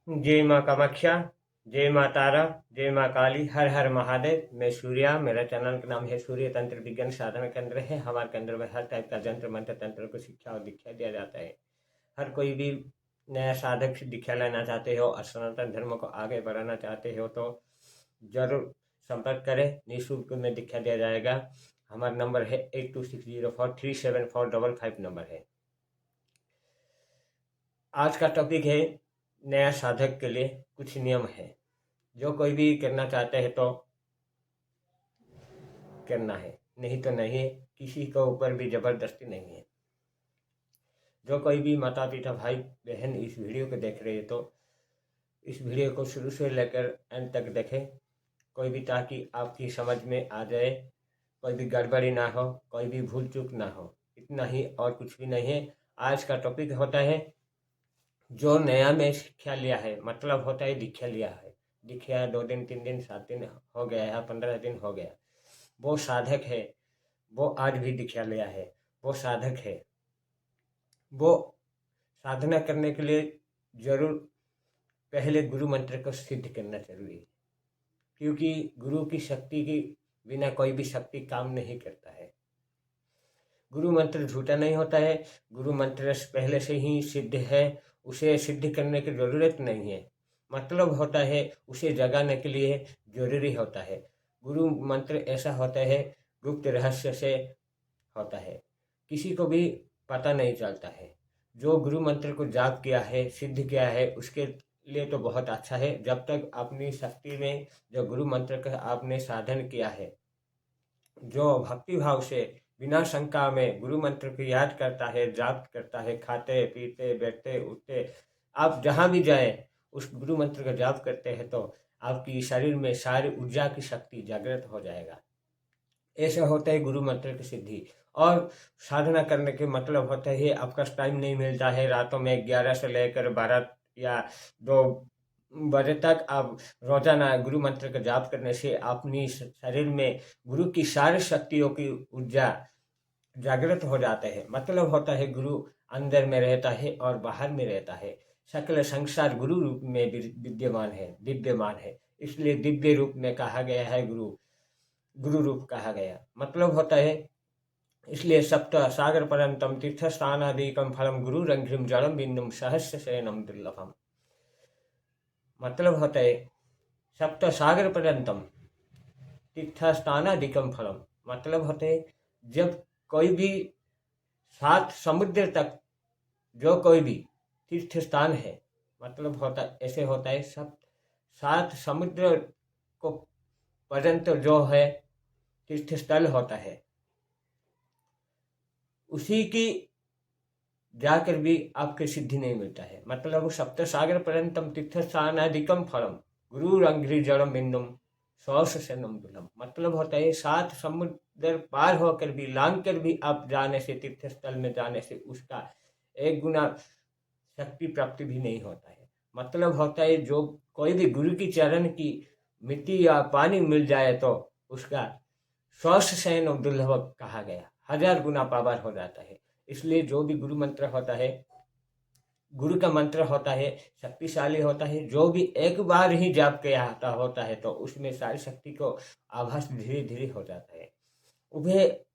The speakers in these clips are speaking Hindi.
जय माँ कामाख्या, जय माँ तारा, जय माँ काली, हर हर महादेव। मैं सूर्या, मेरा चैनल का नाम है सूर्य तंत्र विज्ञान साधना केंद्र है। हमारे केंद्र में हर टाइप का जंत्र मंत्र तंत्र को शिक्षा और दीक्षा दिया जाता है। हर कोई भी नया साधक से दीक्षा लेना चाहते हो और सनातन धर्म को आगे बढ़ाना चाहते हो तो जरूर संपर्क करें। निःशुल्क में दीक्षा दिया जाएगा। हमारा नंबर है 8260437455 नंबर है। आज का टॉपिक है नया साधक के लिए कुछ नियम है। जो कोई भी करना चाहते हैं तो करना है, नहीं तो नहीं है। किसी के ऊपर भी जबरदस्ती नहीं है। जो कोई भी माता पिता भाई बहन इस वीडियो को देख रहे हैं तो इस वीडियो को शुरू से लेकर एंड तक देखें। कोई भी, ताकि आपकी समझ में आ जाए, कोई भी गड़बड़ी ना हो, कोई भी भूल चूक ना हो। इतना ही और कुछ भी नहीं है। आज का टॉपिक होता है जो नया में शिक्षा लिया है, मतलब होता है दीक्षा लिया है। दीक्षा 2 दिन 3 दिन 7 दिन हो गया है, 15 दिन हो गया, वो साधक है। वो आज भी दीक्षा लिया है, वो साधक है। वो साधना करने के लिए जरूर पहले गुरु मंत्र को सिद्ध करना जरूरी है। क्योंकि गुरु की शक्ति के बिना कोई भी शक्ति काम नहीं करता है। गुरु मंत्र झूठा नहीं होता है। गुरु मंत्र पहले से ही सिद्ध है, उसे सिद्ध करने की जरूरत नहीं है। मतलब होता है उसे जगाने के लिए जरूरी होता है। गुरु मंत्र ऐसा होता है, गुप्त रहस्य से होता है, किसी को भी पता नहीं चलता है। जो गुरु मंत्र को जाप किया है, सिद्ध किया है, उसके लिए तो बहुत अच्छा है। जब तक अपनी शक्ति में जो गुरु मंत्र का आपने साधन किया है, जो भक्ति भाव से बिना शंका में गुरु मंत्र को याद करता है, जाप करता है, खाते पीते बैठते उठते आप जहाँ भी जाए उस गुरु मंत्र का जाप करते हैं तो आपकी शरीर में सारी ऊर्जा की शक्ति जागृत हो जाएगा। ऐसा होता है गुरु मंत्र की सिद्धि। और साधना करने के मतलब होता है आपका टाइम नहीं मिलता है, रातों में 11 से लेकर 12 या 2 बजे तक आप रोजाना गुरु मंत्र का जाप करने से अपनी शरीर में गुरु की सारी शक्तियों की ऊर्जा जागृत हो जाते हैं। मतलब होता है गुरु अंदर में रहता है और बाहर में रहता है। सकल संसार गुरु रूप में विद्यमान है, दिव्यमान है। इसलिए दिव्य रूप में कहा गया है, गुरु गुरु रूप कहा गया। मतलब होता है इसलिए सप्त सागर पर्यंतम तीर्थ स्थानादिकम फलम गुरु रंघ्रिम जलम बिंदुम सहस्र शयनम दुर्लभम। मतलब होता है सप्त सागर पर्यंतम तीर्थ स्थानादिकम फलम। मतलब होते है जब कोई भी 7 समुद्र तक जो कोई भी तीर्थ स्थान है, मतलब होता ऐसे होता है सब 7 समुद्र को पर्यंत जो है तीर्थ स्थल होता है, उसी की जाकर भी आपके सिद्धि नहीं मिलता है। मतलब सप्त सागर पर्यंतम तीर्थ स्थानादिकम फलम गुरु रंघ्रि जलम बिंदुम सौस से नम। मतलब होता है 7 समुद्र पार होकर भी, लांग कर भी आप जाने से, तीर्थ स्थल में जाने से उसका 1 गुना शक्ति प्राप्ति भी नहीं होता है। मतलब होता है जो कोई भी गुरु की चरण की मिट्टी या पानी मिल जाए तो उसका 100 से दुर्लभ कहा गया, 1000 गुना पावर हो जाता है। इसलिए जो भी गुरु मंत्र होता है, गुरु का मंत्र होता है, शक्तिशाली होता है। जो भी एक बार ही जाप किया होता है तो उसमें सारी शक्ति को आभास धीरे धीरे हो जाता है।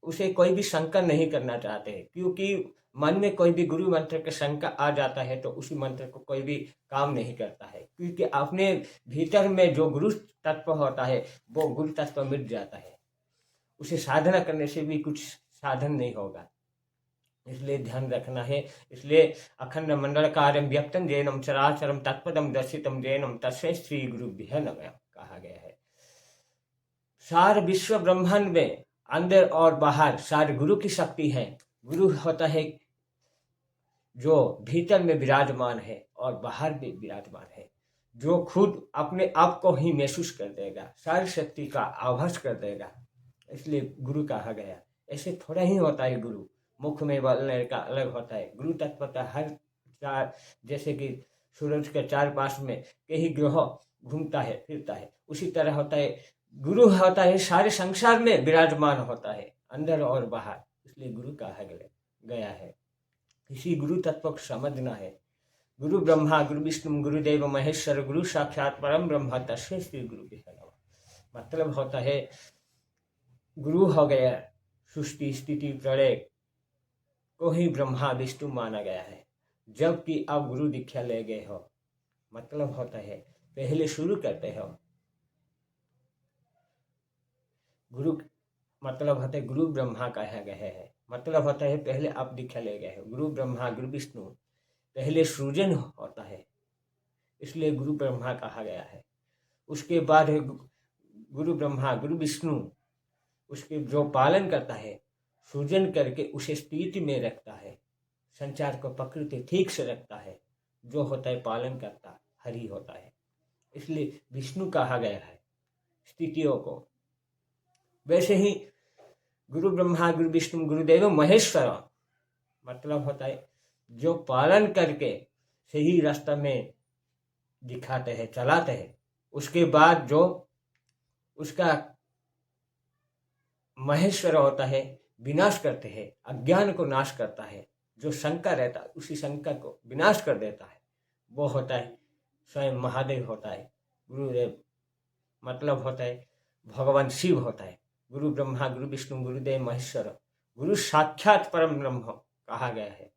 उसे कोई भी शंका नहीं करना चाहते हैं, क्योंकि मन में कोई भी गुरु मंत्र का शंका आ जाता है तो उसी मंत्र को कोई भी काम नहीं करता है। क्योंकि अपने भीतर में जो गुरु तत्व होता है वो गुरु तत्व मिट जाता है। उसे साधना करने से भी कुछ साधन नहीं होगा, इसलिए ध्यान रखना है। इसलिए अखंड मंडल कार्यम व्यक्तम जैनम चराचरम तत्पदम दर्शितम जैनम तस्मै श्री गुरुभ्यः नमः कहा गया है। सार विश्व ब्रह्मांड में अंदर और बाहर सारे गुरु की शक्ति है। गुरु होता है जो भीतर में विराजमान है और बाहर भी विराजमान है, जो खुद अपने आप को ही महसूस कर देगा, सारी शक्ति का आभास कर देगा। इसलिए गुरु कहा गया। ऐसे थोड़ा ही होता है गुरु, मुख में बोलने का अलग होता है। गुरु तत्वता हर चार, जैसे कि सूरज के 4 पास में कई ग्रह घूमता है फिरता है, उसी तरह होता है गुरु होता है सारे संसार में विराजमान होता है, अंदर और बाहर। इसलिए गुरु कहा गया है। इसी गुरु तत्व को समझना है। गुरु ब्रह्मा गुरु विष्णु गुरुदेव महेश्वर गुरु साक्षात परम ब्रह्म तस्मै श्री गुरु नमः। मतलब होता है गुरु हो गया सृष्टि स्थिति प्रलय को ही ब्रह्मा विष्णु माना गया है, जबकि आप गुरु दीक्षा ले गए हो। मतलब होता है पहले शुरू करते हो गुरु, मतलब होता है गुरु ब्रह्मा कहा गया है। मतलब होता है पहले आप दीक्षा ले गए हो। गुरु ब्रह्मा गुरु विष्णु पहले सृजन होता है, इसलिए गुरु ब्रह्मा कहा गया है। उसके बाद है गुरु ब्रह्मा गुरु विष्णु, उसके जो पालन करता है, सृजन करके उसे स्थिति में रखता है, संचार को प्रकृति ठीक से रखता है, जो होता है पालन करता हरि होता है, इसलिए विष्णु कहा गया है स्थितियों को। वैसे ही गुरु ब्रह्मा गुरु विष्णु गुरुदेव महेश्वर, मतलब होता है जो पालन करके सही रास्ता में दिखाते हैं चलाते हैं, उसके बाद जो उसका महेश्वर होता है विनाश करते हैं, अज्ञान को नाश करता है। जो शंका रहता है उसी शंका को विनाश कर देता है, वो होता है स्वयं महादेव होता है गुरुदेव। मतलब होता है भगवान शिव होता है। गुरु ब्रह्मा गुरु विष्णु गुरुदेव महेश्वर गुरु साक्षात परम ब्रह्म कहा गया है,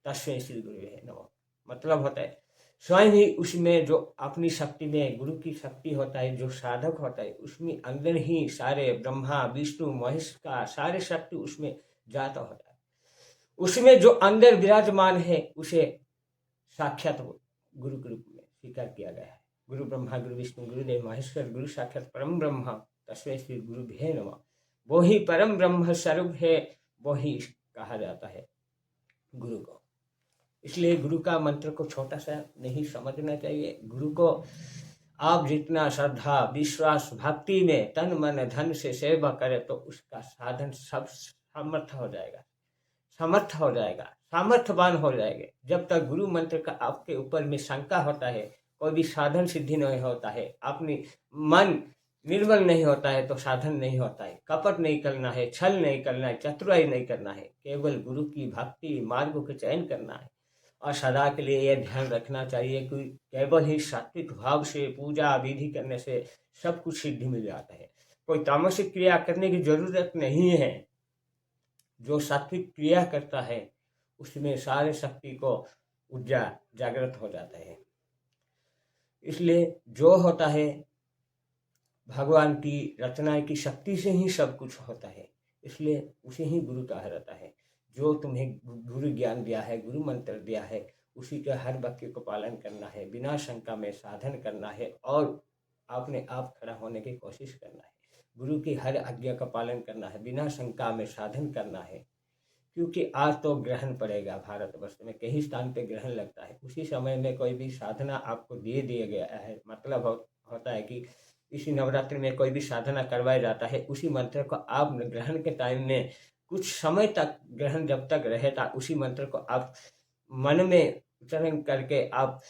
तस्मै श्री गुरुवे नमः। मतलब होता है स्वयं ही उसमें जो अपनी शक्ति में गुरु की शक्ति होता है, जो साधक होता है उसमें अंदर ही सारे ब्रह्मा विष्णु महेश का सारे शक्ति उसमें जाता होता है। उसमें जो अंदर विराजमान है उसे साक्षात गुरु के रूप में स्वीकार किया गया है। गुरु ब्रह्मा गुरु विष्णु गुरुदेव महेश्वर गुरु साक्षात परम ब्रह्म तस्मै श्री गुरुभ्ये नमः। वो ही परम ब्रह्म स्वरूप है, वो ही कहा जाता है गुरु को। इसलिए गुरु का मंत्र को छोटा सा नहीं समझना चाहिए। गुरु को आप जितना श्रद्धा विश्वास भक्ति में तन मन धन से सेवा करें तो उसका साधन सब समर्थ हो जाएगा, समर्थ हो जाएगा, सामर्थ्यवान हो जाएंगे। जब तक गुरु मंत्र का आपके ऊपर में शंका होता है, कोई भी साधन सिद्धि नहीं होता है, अपनी मन निर्मल नहीं होता है तो साधन नहीं होता है। कपट नहीं करना है, छल नहीं करना है, चतुराई नहीं करना है, केवल गुरु की भक्ति मार्ग का चयन करना है। और सदा के लिए यह ध्यान रखना चाहिए कि केवल ही सात्विक भाव से पूजा विधि करने से सब कुछ सिद्धि मिल जाता है। कोई तामसिक क्रिया करने की जरूरत नहीं है। जो सात्विक क्रिया करता है उसमें सारे शक्ति को ऊर्जा जागृत हो जाता है। इसलिए जो होता है भगवान की रचना की शक्ति से ही सब कुछ होता है, इसलिए उसे ही गुरु कहा जाता है। जो तुम्हें गुरु ज्ञान दिया है, गुरु मंत्र दिया है, उसी के हर वाक्य को पालन करना है, बिना शंका में साधन करना है और अपने आप खड़ा होने की कोशिश करना है। गुरु की हर आज्ञा का पालन करना है, बिना शंका में साधन करना है। क्योंकि आज तो ग्रहण पड़ेगा, भारतवर्ष में कई स्थान पे ग्रहण लगता है। उसी समय में कोई भी साधना आपको दे दिया गया है, मतलब होता है कि इसी नवरात्रि में कोई भी साधना करवाया जाता है, उसी मंत्र को आप ग्रहण के टाइम में कुछ समय तक, ग्रहण जब तक रहेगा, उसी मंत्र को आप मन में उच्चारण करके आप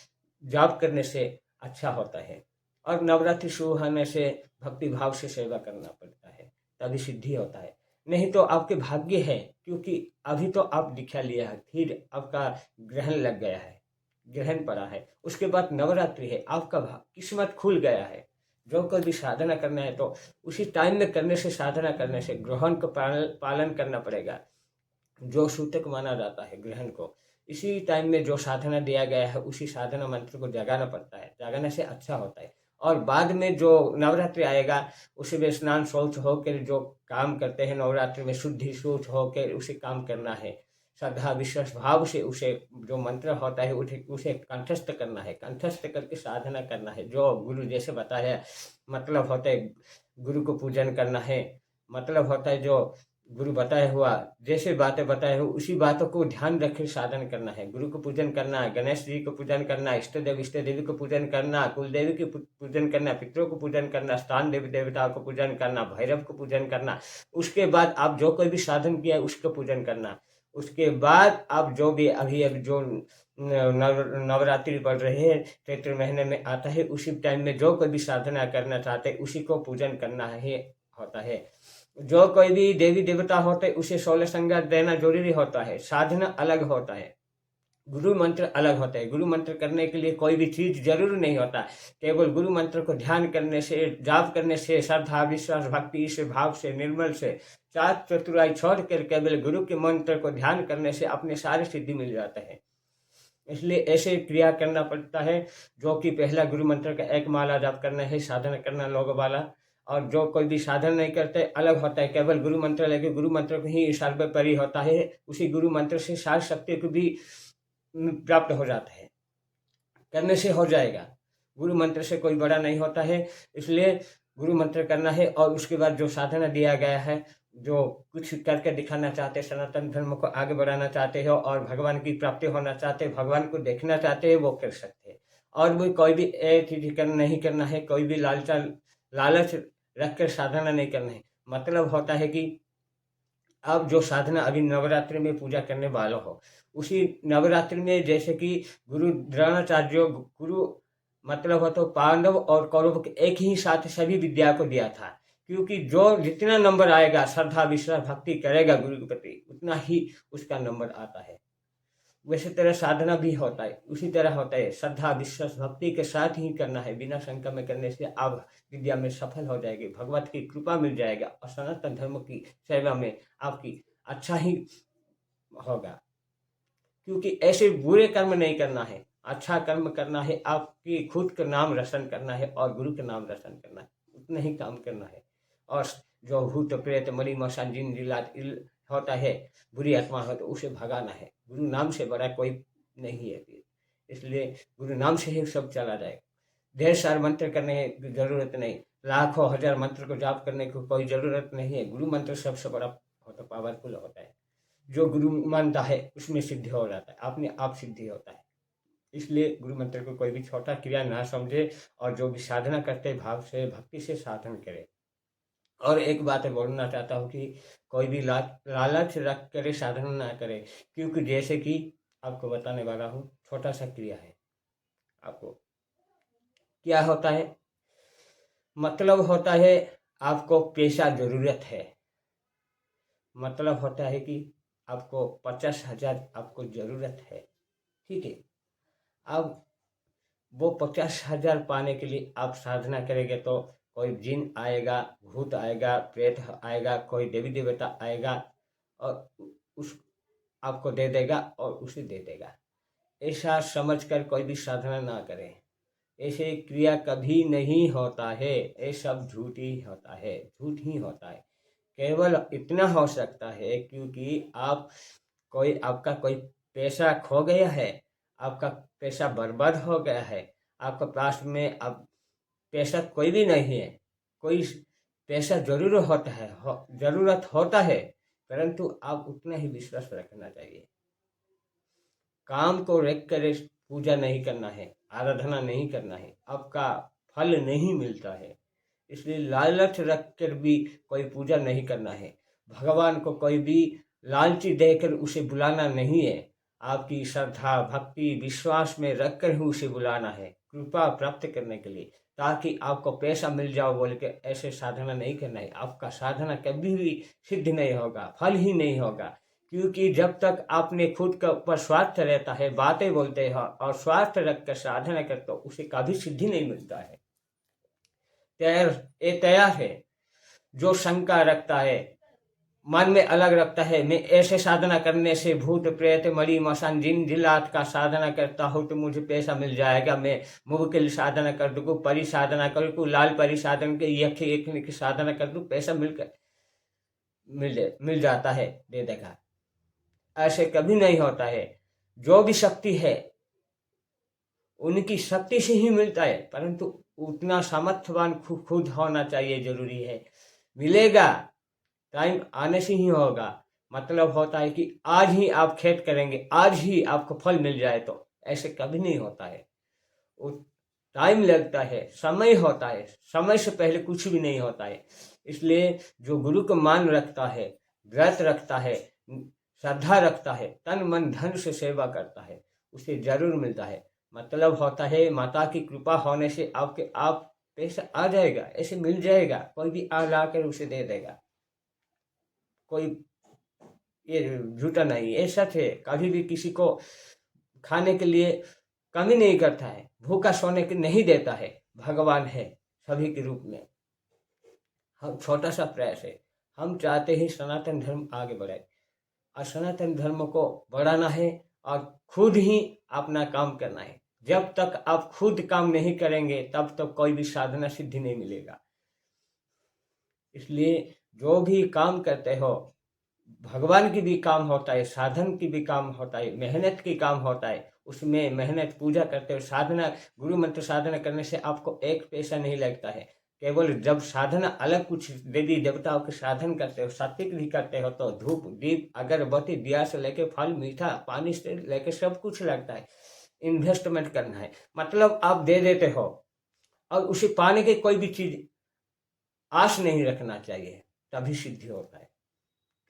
जाप करने से अच्छा होता है। और नवरात्रि शुरू होने से भक्ति भाव से सेवा करना पड़ता है, तभी सिद्धि होता है। नहीं तो आपके भाग्य है, क्योंकि अभी तो आप दीक्षा लिया है, फिर आपका ग्रहण लग गया है, ग्रहण पड़ा है, उसके बाद नवरात्रि है, आपका किस्मत खुल गया है। जो कोई भी साधना करना है तो उसी टाइम में करने से, साधना करने से ग्रहण को पालन करना पड़ेगा। जो सूतक माना जाता है ग्रहण को, इसी टाइम में जो साधना दिया गया है उसी साधना मंत्र को जगाना पड़ता है, जगाने से अच्छा होता है। और बाद में जो नवरात्रि आएगा उसे में स्नान शौच होकर जो काम करते हैं नवरात्रि में, शुद्धि शौच होकर उसे काम करना है, श्रद्धा विश्वास भाव से उसे जो मंत्र होता है उसे कंठस्थ करना है, कंठस्थ करके साधना करना है। जो गुरु जैसे बताया, मतलब होता है गुरु को पूजन करना है, मतलब होता है जो गुरु बताया हुआ जैसे बातें बताए हो उसी बातों को ध्यान रखे साधन करना है। गुरु को पूजन करना है, गणेश जी को पूजन करना, इष्ट देवी को पूजन करना, कुल देवी की पूजन करना, पितरों को पूजन करना, स्थान देवी देवताओं को पूजन करना, भैरव को पूजन करना। उसके बाद आप जो कोई भी साधन किया है उसको पूजन करना। उसके बाद आप जो भी अभी जो नवरात्रि पढ़ रहे हैं, चैत्र महीने में आता है, उसी टाइम में जो कोई भी साधना करना चाहते उसी को पूजन करना है होता है। जो कोई भी देवी देवता होते उसे 16 श्रृंगार देना जरूरी होता है, साधना अलग होता है। गुरु मंत्र अलग होते हैं। गुरु मंत्र करने के लिए कोई भी चीज जरूर नहीं होता, केवल गुरु मंत्र को ध्यान करने से, जाप करने से, श्रद्धा विश्वास भक्ति से, भाव से, निर्मल से, चार चतुराई छोड़ कर केवल गुरु के मंत्र को ध्यान करने से अपने सारे सिद्धि मिल जाते हैं। इसलिए ऐसे क्रिया करना पड़ता है, जो कि पहला गुरु मंत्र का एक माला जाप करना है, साधना करना लोगों वाला। और जो कोई भी साधन नहीं करते अलग होता है, केवल गुरु मंत्र लेके गुरु मंत्र को ही सर्वोपरि होता है, उसी गुरु मंत्र से सारी शक्ति को भी प्राप्त हो जाता है, करने से हो जाएगा। गुरु मंत्र से कोई बड़ा नहीं होता है, इसलिए गुरु मंत्र करना है। और उसके बाद जो साधना दिया गया है, जो कुछ करके दिखाना चाहते, सनातन धर्म को आगे बढ़ाना चाहते हो और भगवान की प्राप्ति होना चाहते, भगवान को देखना चाहते हैं, वो कर सकते हैं। और भी कोई भी चीज नहीं करना है, कोई भी लालच रख कर साधना नहीं करना है। मतलब होता है कि आप जो साधना अभी नवरात्रि में पूजा करने वाला हो, उसी नवरात्रि में जैसे कि गुरु द्रोणाचार्य गुरु मतलब हो तो पांडव और कौरव के एक ही साथ सभी विद्या को दिया था, क्योंकि जो जितना नंबर आएगा, श्रद्धा विश्वास भक्ति करेगा गुरु के प्रति, उतना ही उसका नंबर आता है। वैसे तरह साधना भी होता है, उसी तरह होता है, श्रद्धा विश्वास भक्ति के साथ ही करना है। बिना शंका में करने से आप विद्या में सफल हो जाएगी, भगवत की कृपा मिल जाएगा और सनातन धर्म की सेवा में आपकी अच्छा ही होगा। क्योंकि ऐसे बुरे कर्म नहीं करना है, अच्छा कर्म करना है, आपकी खुद का नाम रोशन करना है और गुरु का नाम रोशन करना है, उतना ही काम करना है। और जो भूत प्रेत मरी मशा जिन जिलात होता है, बुरी आत्मा हो, तो उसे भगाना है। गुरु नाम से बड़ा कोई नहीं है, इसलिए गुरु नाम से ही सब चला जाएगा। ढेर सारे मंत्र करने की जरूरत नहीं, लाखों हजार मंत्र को जाप करने की कोई जरूरत नहीं है। गुरु मंत्र सबसे बड़ा होता, पावरफुल होता है। जो गुरु मानता है उसमें सिद्धि हो जाता है, अपने आप सिद्धि होता है। इसलिए गुरु मंत्र को कोई भी छोटा क्रिया ना समझे और जो भी साधना करते भाव से भक्ति से साधन करे। और एक बात बोलना चाहता हूँ कि कोई भी लालच रख करे साधना ना करे, क्योंकि जैसे कि आपको बताने वाला हूँ, छोटा सा क्रिया है। आपको क्या होता है, मतलब होता है आपको पैसा जरूरत है, मतलब होता है कि आपको 50,000 आपको जरूरत है, ठीक है। अब वो 50,000 पाने के लिए आप साधना करेंगे तो कोई जिन आएगा, भूत आएगा, प्रेत आएगा, कोई देवी देवता आएगा और उस आपको दे देगा और उसे दे देगा। ऐसा समझकर कोई भी साधना ना करें, ऐसे क्रिया कभी नहीं होता है, ये सब झूठ ही होता है, झूठ ही होता है। केवल इतना हो सकता है क्योंकि आपका कोई पैसा खो गया है, आपका पैसा बर्बाद हो गया है, आपके पास में अब पैसा कोई भी नहीं है, कोई पैसा जरूर होता है, जरूरत होता है, परंतु आप उतना ही विश्वास रखना चाहिए। काम को रख कर पूजा नहीं करना है, आराधना नहीं करना है, आपका फल नहीं मिलता है। इसलिए लालच रख कर भी कोई पूजा नहीं करना है। भगवान को कोई भी लालची देकर उसे बुलाना नहीं है, आपकी श्रद्धा भक्ति विश्वास में रखकर ही उसे बुलाना है, कृपा प्राप्त करने के लिए, ताकि आपको पैसा मिल जाओ बोल के ऐसे साधना नहीं करना है। आपका साधना कभी भी सिद्ध नहीं होगा, फल ही नहीं होगा, क्योंकि जब तक आपने खुद के ऊपर स्वार्थ रहता है, बातें बोलते हैं और स्वार्थ रख कर साधना करते हो, उसे कभी सिद्धि नहीं मिलता है। तैयार है जो शंका रखता है, मन में अलग रखता है, मैं ऐसे साधना करने से भूत प्रेत मरी मसान जिन जिलात का साधना करता हूँ तो मुझे पैसा मिल जाएगा, मैं मुवकिल साधना कर दूँ, परी साधना कर दूँ, लाल परी साधन के यक्ष यज्ञ की साधना कर दूँ, पैसा मिल जाता है, दे देगा। ऐसे कभी नहीं होता है। जो भी शक्ति है उनकी शक्ति से ही मिलता है, परंतु उतना सामर्थ्यवान खुद होना चाहिए, जरूरी है। मिलेगा, टाइम आने से ही होगा। मतलब होता है कि आज ही आप खेत करेंगे, आज ही आपको फल मिल जाए, तो ऐसे कभी नहीं होता है। टाइम लगता है, समय होता है, समय से पहले कुछ भी नहीं होता है। इसलिए जो गुरु को मान रखता है, व्रत रखता है, श्रद्धा रखता है, तन मन धन से सेवा करता है, उसे जरूर मिलता है। मतलब होता है माता की कृपा होने से आपके आप पैसा आ जाएगा, ऐसे मिल जाएगा, कोई भी आ ला कर उसे दे देगा, कोई ये झूठा नहीं, ये सच है। कभी भी किसी को खाने के लिए कमी नहीं करता है, भूखा सोने के नहीं देता है, भगवान है सभी के रूप में। हम छोटा सा प्रयास है, हम चाहते हैं सनातन धर्म आगे बढ़े और सनातन धर्म को बढ़ाना है और खुद ही अपना काम करना है। जब तक आप खुद काम नहीं करेंगे तब तक कोई भी साधना सिद्धि नहीं मिलेगा। इसलिए जो भी काम करते हो, भगवान की भी काम होता है, साधन की भी काम होता है, मेहनत की काम होता है। उसमें मेहनत पूजा करते हो, साधना गुरु मंत्र साधना करने से आपको एक पैसा नहीं लगता है। केवल जब साधना अलग कुछ देवी देवताओं के साधन करते हो, सात्विक भी करते हो, तो धूप दीप अगरबत्ती दिया से लेके फल मीठा पानी से लेके सब कुछ लगता है। इन्वेस्टमेंट करना है, मतलब आप दे देते हो और उसे पाने की कोई भी चीज आस नहीं रखना चाहिए, तभी सिद्धि होता है।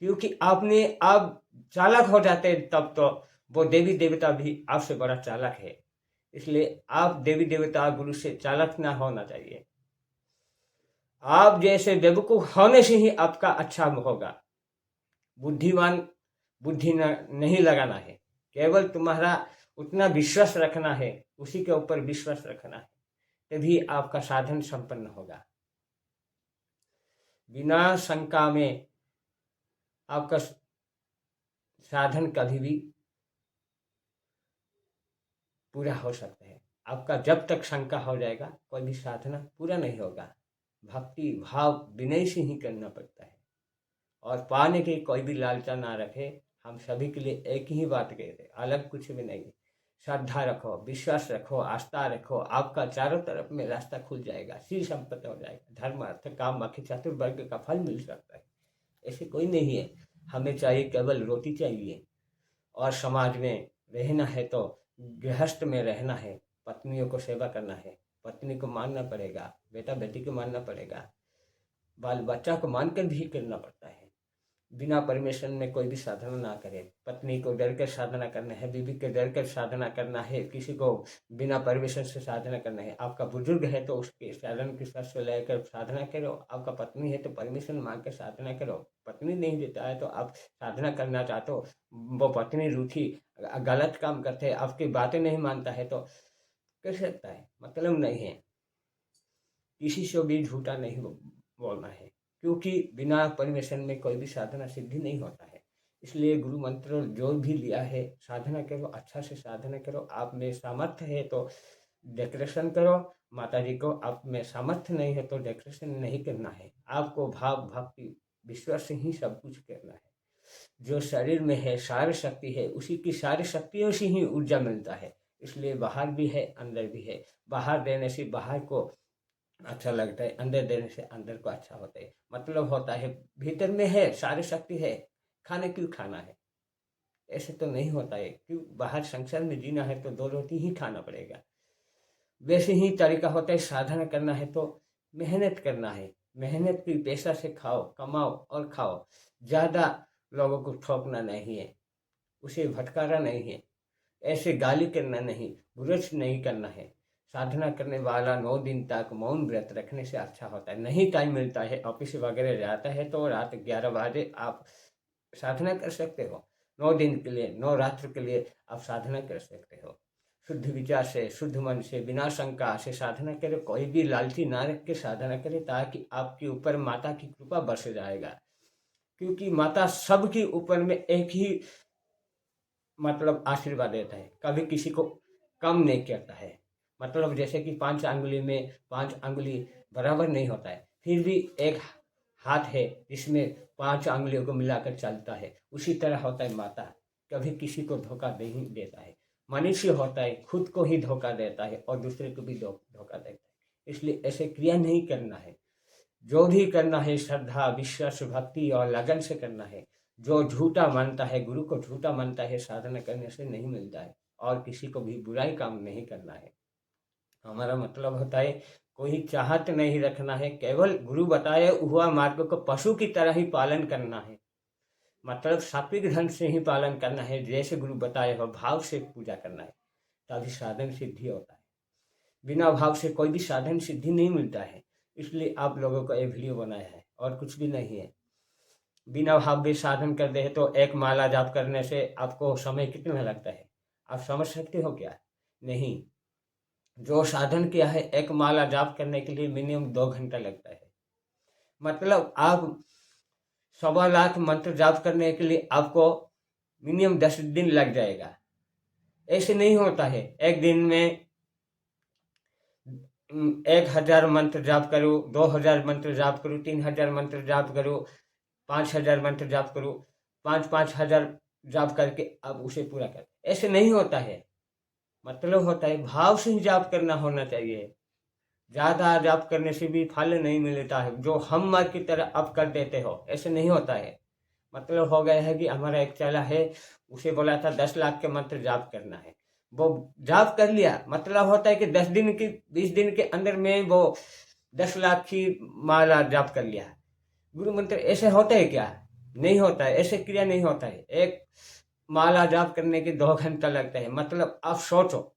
क्योंकि आपने आप चालाक हो जाते हैं तब तो वो देवी देवता भी आपसे बड़ा चालाक है। इसलिए आप देवी देवता गुरु से चालाक ना होना चाहिए। आप जैसे बेवकूफ होने से ही आपका अच्छा होगा। बुद्धिमान बुद्धि नहीं लगाना है, केवल तुम्हारा उतना विश्वास रखना है, उसी के ऊपर विश्वास रखना है, तभी आपका साधन संपन्न होगा। बिना शंका में आपका साधन कभी भी पूरा हो सकता है। आपका जब तक शंका हो जाएगा कोई भी साधना पूरा नहीं होगा। भक्ति भाव विनय से ही करना पड़ता है और पाने की कोई भी लालचा ना रखे। हम सभी के लिए एक ही बात कहते, अलग कुछ भी नहीं। श्रद्धा रखो, विश्वास रखो, आस्था रखो, आपका चारों तरफ में रास्ता खुल जाएगा, श्री संपत्ति हो जाएगा, धर्म अर्थ काम बाकी चतुर्वर्ग का फल मिल सकता है। ऐसे कोई नहीं है। हमें चाहिए केवल रोटी चाहिए और समाज में रहना है तो गृहस्थ में रहना है, पत्नियों को सेवा करना है, पत्नी को मानना पड़ेगा, बेटा बेटी को मानना पड़ेगा, बाल बच्चा को मानकर भी करना पड़ता है। बिना परमिशन में कोई भी साधना ना करे। पत्नी को डर कर साधना करना है, बीवी के डर कर साधना करना है, किसी को बिना परमिशन से साधना करना है। आपका बुजुर्ग है तो उसके साधन की शर्त से लेकर साधना करो। आपका पत्नी है तो परमिशन मांग कर साधना करो। पत्नी नहीं देता है तो आप साधना करना चाहते हो, वो पत्नी रूठी गलत काम करते हैं, आपकी बातें नहीं मानता है तो कर सकता है, मतलब नहीं है। किसी से भी झूठा नहीं बोलना है, क्योंकि बिना परमिशन में कोई भी साधना सिद्धि नहीं होता है। इसलिए गुरु मंत्र जो भी लिया है, साधना करो, अच्छा से साधना करो। आप में सामर्थ्य है तो डेकोरेशन करो, माता जी को। आप में सामर्थ्य नहीं है तो डेकोरेशन नहीं करना है। आपको भाव भक्ति विश्वास से ही सब कुछ करना है। जो शरीर में है सारी शक्ति है, उसी की सारी शक्तियों से ही ऊर्जा मिलता है। इसलिए बाहर भी है अंदर भी है। बाहर देने से बाहर को अच्छा लगता है, अंदर देने से अंदर को अच्छा होता है। मतलब होता है भीतर में है सारी शक्ति है, खाने क्यों खाना है? ऐसे तो नहीं होता है। क्यों बाहर संसार में जीना है तो दो रोटी ही खाना पड़ेगा। वैसे ही तरीका होता है साधना करना है तो मेहनत करना है। मेहनत की पैसा से खाओ, कमाओ और खाओ। ज़्यादा लोगों को ठोकना नहीं है, उसे भटकाना नहीं है, ऐसे गाली करना नहीं, बुरश नहीं करना है। साधना करने वाला 9 दिन तक मौन व्रत रखने से अच्छा होता है। नहीं टाइम मिलता है, ऑफिस वगैरह जाता है तो रात 11 बजे आप साधना कर सकते हो। 9 दिन के लिए, 9 रात्र के लिए आप साधना कर सकते हो। शुद्ध विचार से, शुद्ध मन से, बिना शंका से साधना करें। कोई भी लालची ना रख के साधना करें, ताकि आपके ऊपर माता की कृपा बरस जाएगा। क्योंकि माता सबके ऊपर में एक ही मतलब आशीर्वाद देता है, कभी किसी को कम नहीं करता है। मतलब जैसे कि 5 अंगुली में 5 अंगुली बराबर नहीं होता है, फिर भी एक हाथ है जिसमें 5 अंगुलियों को मिलाकर चलता है। उसी तरह होता है माता, कभी किसी को धोखा नहीं देता है। मनुष्य होता है खुद को ही धोखा देता है और दूसरे को भी धोखा देता है। इसलिए ऐसे क्रिया नहीं करना है। जो भी करना है श्रद्धा विश्वास भक्ति और लगन से करना है। जो झूठा मानता है, गुरु को झूठा मानता है, साधना करने से नहीं मिलता है। और किसी को भी बुराई काम नहीं करना है। हमारा मतलब होता है कोई चाहत नहीं रखना है, केवल गुरु बताए हुआ मार्ग को पशु की तरह ही पालन करना है। मतलब सात्विक ढंग से ही पालन करना है, जैसे गुरु बताए हो भाव से पूजा करना है, तभी साधन सिद्धि होता है। बिना भाव से कोई भी साधन सिद्धि नहीं मिलता है। इसलिए आप लोगों को ये वीडियो बनाया है और कुछ भी नहीं है। बिना भाव भी साधन कर दे तो एक माला जाप करने से आपको समय कितना लगता है? आप समझ सकते हो क्या? नहीं। जो साधन किया है, एक माला जाप करने के लिए मिनिमम 2 घंटा लगता है। मतलब आप 1.25 लाख मंत्र जाप करने के लिए आपको मिनिमम 10 दिन लग जाएगा। ऐसे नहीं होता है एक दिन में 1000 मंत्र जाप करो, 2000 मंत्र जाप करो, 3000 मंत्र जाप करो, 5000 मंत्र जाप करो, 5-5 हजार जाप करके आप उसे पूरा कर, ऐसे नहीं होता है। मतलब होता है भाव से ही जाप करना होना चाहिए। ज़्यादा जाप करने से भी फल नहीं मिलता है, जो हम मर की तरह आप कर देते हो, ऐसे नहीं होता है। मतलब हो गया है कि हमारा एक चेला है, उसे बोला था 10 लाख के मंत्र जाप करना है, वो जाप कर लिया। मतलब होता है कि 10 दिन की 20 दिन के अंदर में वो 10 लाख की माला जाप कर लिया। गुरु मंत्र ऐसे होता है क्या? नहीं होता है, ऐसे क्रिया नहीं होता है। एक माला जाप करने के 2 घंटा लगता है। मतलब आप सोचो,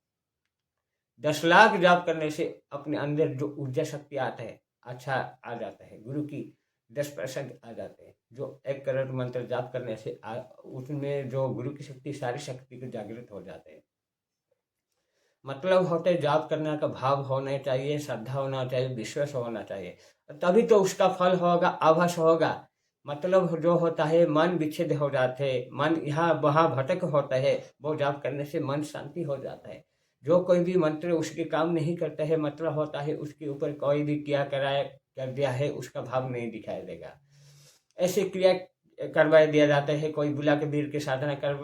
10 लाख जाप करने से अपने अंदर जो ऊर्जा शक्ति आता है, अच्छा आ जाता है। गुरु की 10% आ जाते हैं। जो 1 करोड़ मंत्र जाप करने से उसमें जो गुरु की शक्ति, सारी शक्ति को जागृत हो जाते हैं। मतलब होते जाप करने का भाव होना चाहिए, श्रद्धा होना चाहिए, विश्वास होना चाहिए, तभी तो उसका फल होगा, आभास होगा। मतलब जो होता है मन विच्छेद हो जाते हैं, मन यहाँ वहाँ भटक होता है, वो जाप करने से मन शांति हो जाता है। जो कोई भी मंत्र उसके काम नहीं करता है, मतलब होता है उसके ऊपर कोई भी क्रिया कराया कर दिया है, उसका भाव नहीं दिखाई देगा। ऐसे क्रिया करवा दिया जाता है, कोई बुला के वीर की साधना कर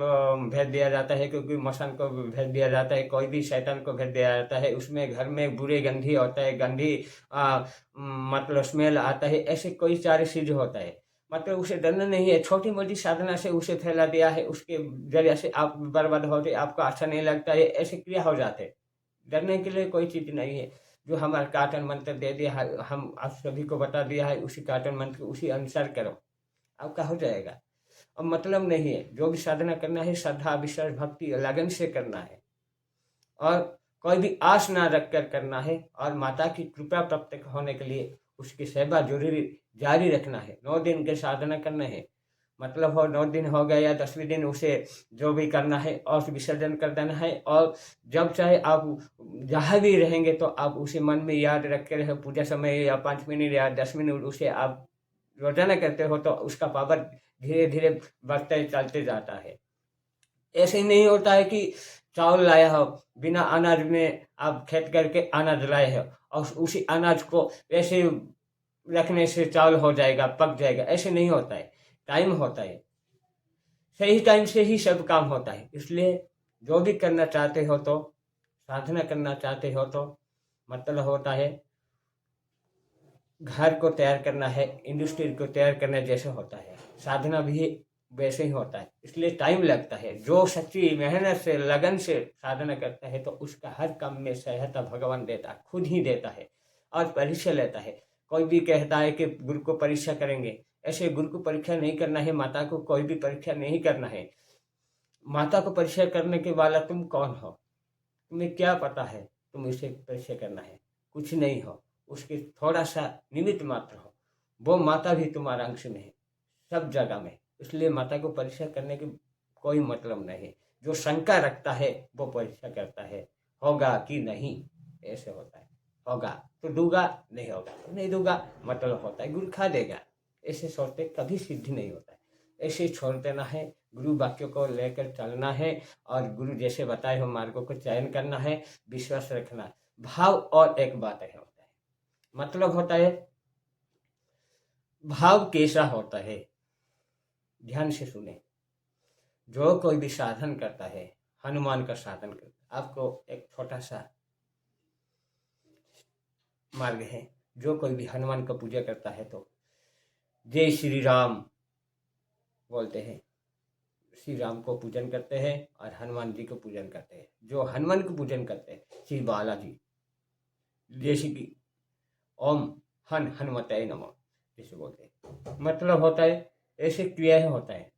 भेज दिया जाता है, क्योंकि मसान को भेज दिया जाता है, कोई भी शैतान को भेज दिया जाता है। उसमें घर में बुरे गंधी होता है, गंधी मतलब स्मेल आता है, ऐसे कोई सारे चीज होता है। मतलब उसे डरना नहीं है, छोटी मोटी साधना से उसे फैला दिया है, उसके जरिए से आप बर्बाद होते, आपको अच्छा नहीं लगता है, ऐसे क्रिया हो जाते। डरने के लिए कोई चीज नहीं है। जो हमारा कार्टन मंत्र दे दिया है, हम आप सभी को बता दिया है, उसी कार्टन मंत्र उसी अनुसार करो, आपका हो जाएगा। अब मतलब नहीं है, जो भी साधना करना है श्रद्धा विश्वास भक्ति लगन से करना है, और कोई भी आस ना रख कर करना है, और माता की कृपा प्राप्त होने के लिए उसकी सेवा जरूरी जारी रखना है। 9 दिन के साधना करना है। मतलब हो 9 दिन हो गए या 10वें दिन उसे जो भी करना है और विसर्जन कर देना है। और जब चाहे आप जहाँ भी रहेंगे तो आप उसे मन में याद रख के रहे, पूजा समय या 5 मिनट या 10 मिनट उसे आप रोजाना करते हो, तो उसका पावर धीरे धीरे बढ़ते चलते जाता है। ऐसे ही नहीं होता है कि चावल लाया हो, बिना अनाज में आप खेत करके अनाज लाए हो, और उसी अनाज को ऐसे रखने से चावल हो जाएगा, पक जाएगा, ऐसे नहीं होता है। टाइम होता है, सही टाइम से ही सब काम होता है। इसलिए जो भी करना चाहते हो, तो साधना करना चाहते हो, तो मतलब होता है घर को तैयार करना है, इंडस्ट्री को तैयार करना जैसे होता है, साधना भी वैसे ही होता है। इसलिए टाइम लगता है। जो सच्ची मेहनत से लगन से साधना करता है, तो उसका हर काम में सहायता भगवान देता है, खुद ही देता है, और परीक्षा लेता है। कोई भी कहता है कि गुरु को परीक्षा करेंगे, ऐसे गुरु को परीक्षा नहीं करना है, माता को कोई भी परीक्षा नहीं करना है। माता को परीक्षा करने के वाला तुम कौन हो? तुम्हें क्या पता है तुम इसे परीक्षा करना है? कुछ नहीं हो, उसके थोड़ा सा निमित्त मात्र हो। वो माता भी तुम्हारा अंश में है, सब जगह में। इसलिए माता को परीक्षा करने की कोई मतलब नहीं। जो शंका रखता है वो परीक्षा करता है, होगा कि नहीं, ऐसे होता है। होगा तो दूंगा, नहीं होगा तो नहीं दूंगा, मतलब होता है गुरु खा देगा, ऐसे सोचते कभी सिद्धि नहीं होता है। ऐसे छोड़ देना है, गुरु वाक्यों को लेकर चलना है, और गुरु जैसे बताए हो मार्गों को चयन करना है, विश्वास रखना है। भाव और एक बात है होता है, मतलब होता है भाव कैसा होता है, ध्यान से सुने। जो कोई भी साधन करता है, हनुमान का साधन करता है, आपको एक छोटा सा मार्ग है। जो कोई भी हनुमान का पूजा करता है, तो जय श्री राम बोलते हैं, श्री राम को पूजन करते हैं, और हनुमान जी को पूजन करते हैं। जो हनुमान को पूजन करते हैं, श्री बालाजी, जैसे कि ओम हनुमते नमः जैसे बोलते हैं, मतलब होता है ऐसे क्रियाएं होता है।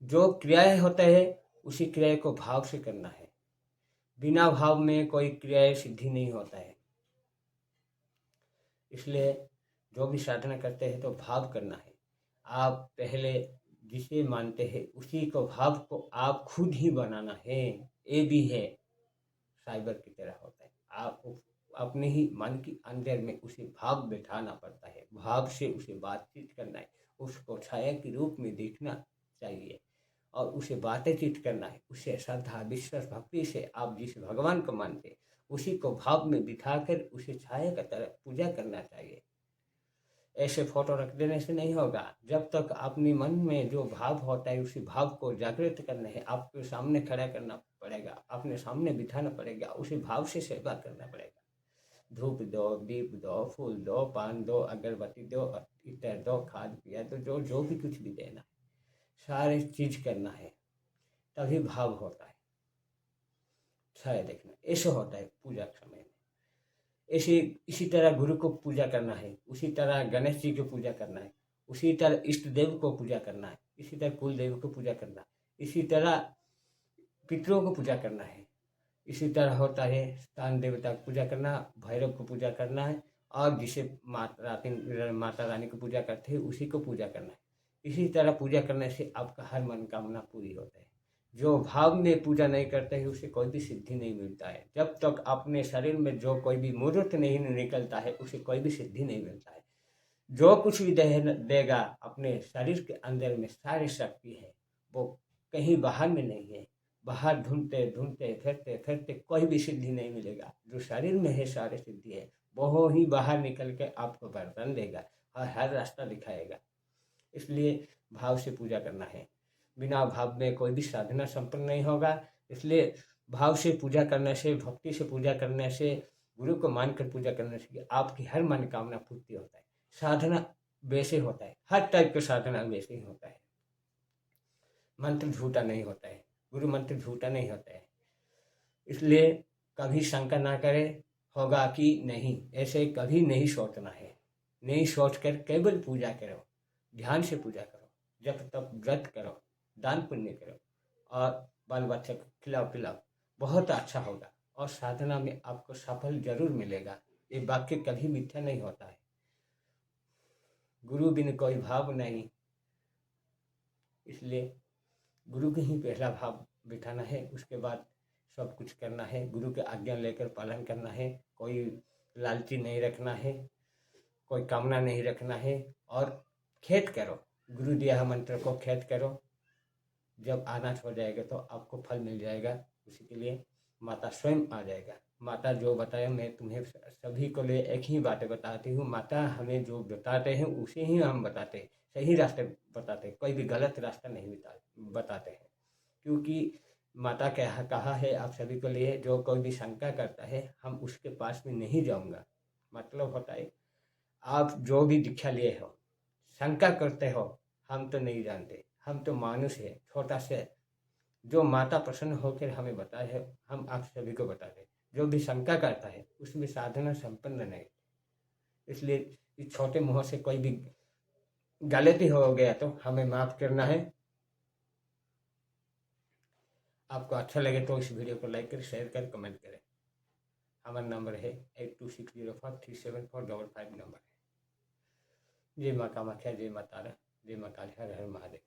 जो क्रियाएं होता है उसी क्रिया को भाव से करना है। बिना भाव में कोई क्रियाएं सिद्धि नहीं होता है। इसलिए जो भी साधना करते हैं तो भाव करना है। आप पहले जिसे मानते हैं उसी को भाव को आप खुद ही बनाना है। ये भी है, साइबर की तरह होता है। आप अपने ही मन के अंदर में उसे भाव बैठाना पड़ता है, भाव से उसे बातचीत करना है, उसको छाया के रूप में देखना चाहिए और उसे बातचीत करना है। उसे श्रद्धा विश्वास भक्ति से आप जिस भगवान को मानते हैं उसी को भाव में बिठाकर उसे छाया की तरह पूजा करना चाहिए। ऐसे फोटो रख देने से नहीं होगा। जब तक अपने मन में जो भाव होता है उसी भाव को जागृत करना है, आपके सामने खड़ा करना पड़ेगा, अपने सामने बिठाना पड़ेगा, उसी भाव से सेवा करना पड़ेगा। धूप दो, दीप दो, फूल दो, पान दो, अगरबत्ती दो, इतर दो, खाद पिया दो, जो जो भी कुछ भी देना है, सारे चीज करना है, तभी भाव होता है। छाया देखना ऐसे होता है पूजा के समय में। ऐसे इसी तरह गुरु को पूजा करना है, उसी तरह गणेश जी को पूजा करना है, उसी तरह इष्ट देव को पूजा करना है, इसी तरह कुल देव को पूजा करना है, इसी तरह पितरों को पूजा करना है। इसी तरह होता है स्थान देवता की पूजा करना, भैरव को पूजा करना है और जिसे माता रानी को पूजा करते हैं उसी को पूजा करना है। इसी तरह पूजा करने से आपका हर मनोकामना पूरी होता है। जो भाव में पूजा नहीं करते हैं उसे कोई भी सिद्धि नहीं मिलता है। जब तक अपने शरीर में जो कोई भी मूर्त नहीं निकलता है उसे कोई भी सिद्धि नहीं मिलता है। जो कुछ भी देगा अपने शरीर के अंदर में सारी शक्ति है, वो कहीं बाहर में नहीं है। बाहर ढूंढते ढूंढते फिरते फिरते कोई भी सिद्धि नहीं मिलेगा। जो शरीर में है सारी सिद्धि है, वो ही बाहर निकल के आपको वरदान देगा और हर रास्ता दिखाएगा। इसलिए भाव से पूजा करना है। बिना भाव में कोई भी साधना संपन्न नहीं होगा। इसलिए भाव से पूजा करने से, भक्ति से पूजा करने से, गुरु को मानकर पूजा करने से आपकी हर मनोकामना पूर्ति होता है। साधना वैसे होता है, हर टाइप का साधना वैसे ही होता है। मंत्र झूठा नहीं होता है, गुरु मंत्र झूठा नहीं होता है। इसलिए कभी शंका ना करें होगा कि नहीं, ऐसे कभी नहीं सोचना है। नहीं सोचकर केवल पूजा करो, ध्यान से पूजा करो, जब तक व्रत करो, दान पुण्य करो और बाल बच्चे को खिलाओ पिलाओ, बहुत अच्छा होगा और साधना में आपको सफल जरूर मिलेगा। ये वाक्य कभी मिथ्या नहीं होता है। गुरु बिन कोई भाव नहीं, इसलिए गुरु के ही पहला भाव बिठाना है, उसके बाद सब कुछ करना है। गुरु के आज्ञा लेकर पालन करना है, कोई लालची नहीं रखना है, कोई कामना नहीं रखना है और खेत करो, गुरु दिया मंत्र को खेत करो। जब अनाथ हो जाएगा तो आपको फल मिल जाएगा। उसी के लिए माता स्वयं आ जाएगा। माता जो बताए, मैं तुम्हें सभी को लिए एक ही बातें बताती हूँ। माता हमें जो बताते हैं उसे ही हम बताते हैं, सही रास्ते बताते हैं, कोई भी गलत रास्ता नहीं बताते हैं। क्योंकि माता कहा है आप सभी को लिए, जो कोई भी शंका करता है हम उसके पास में नहीं जाऊंगा। मतलब होता है आप जो भी दीक्षा लिए हो, शंका करते हो, हम तो नहीं जानते, हम तो मानुष है छोटा से। जो माता प्रसन्न होकर हमें बताए है हम आप सभी को बताते हैं। जो भी शंका करता है उसमें साधना संपन्न नहीं। इसलिए इस छोटे मुँह से कोई भी गलती हो गया तो हमें माफ करना है। आपको अच्छा लगे तो इस वीडियो को लाइक करें, शेयर करें, कमेंट करें। हमारा नंबर है 8260437455 नंबर है। जय माँ कामाख्या, जय माँ तारा, जय माँ काली, हर हर महादेव।